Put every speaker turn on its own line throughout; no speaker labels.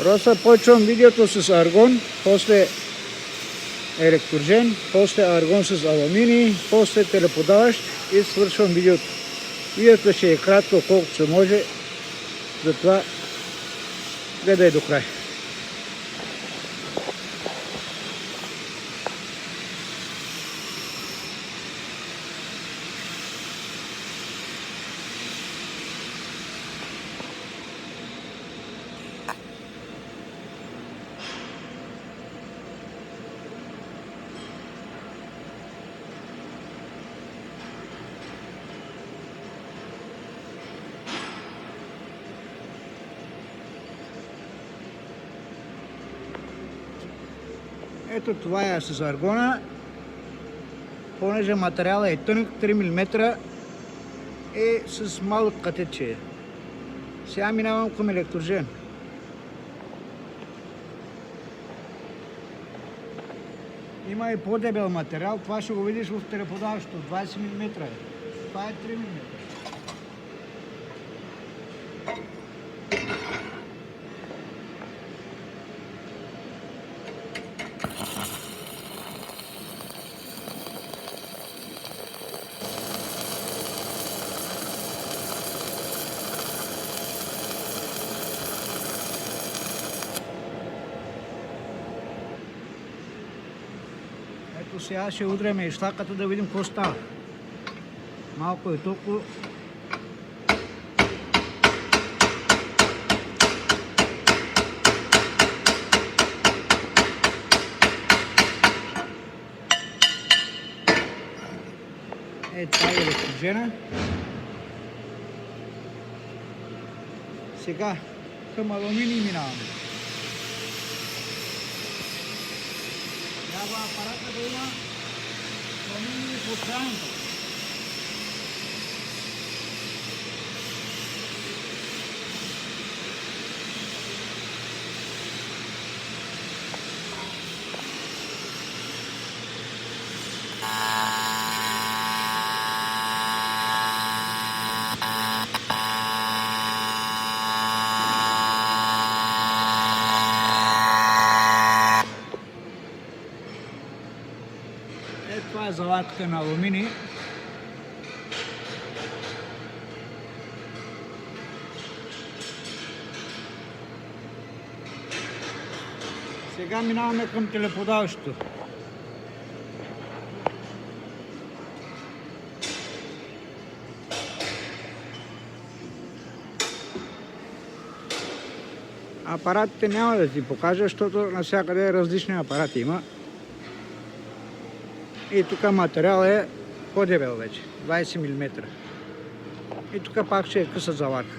Роса, почвам видеото с аргон, после електрожен, после аргон с алуминий, после телеподаващ и свършвам видеото. Видеото ще е кратко, колкото се може, затова гледай до край. Ето това е с аргона, понеже материалът е тънък, 3 мм и с малък катетче. Сега минавам към електрожен. Има и по-дебел материал, това ще го видиш в телеподаващото, 20 мм. Това е 3 мм. Ето сега ще удряме и щаката да видим какво става. Малко е толкова. Това е електрожена. Сега към алуминий минаваме. Трябва апарата да има алуминий постоянно. Това е заладка на алуминий. Сега минаваме към телеподаващото. Апаратите няма да ти покажа, защото навсякъде различни апарати има. И тук материал е по-дебел вече, 20 мм. И тук пак ще е къса заладка.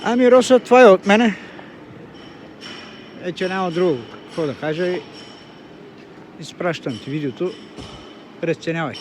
Ами, Роса, това е от мене. Че няма друго какво да кажа и изпращам ти видеото. Разценявай.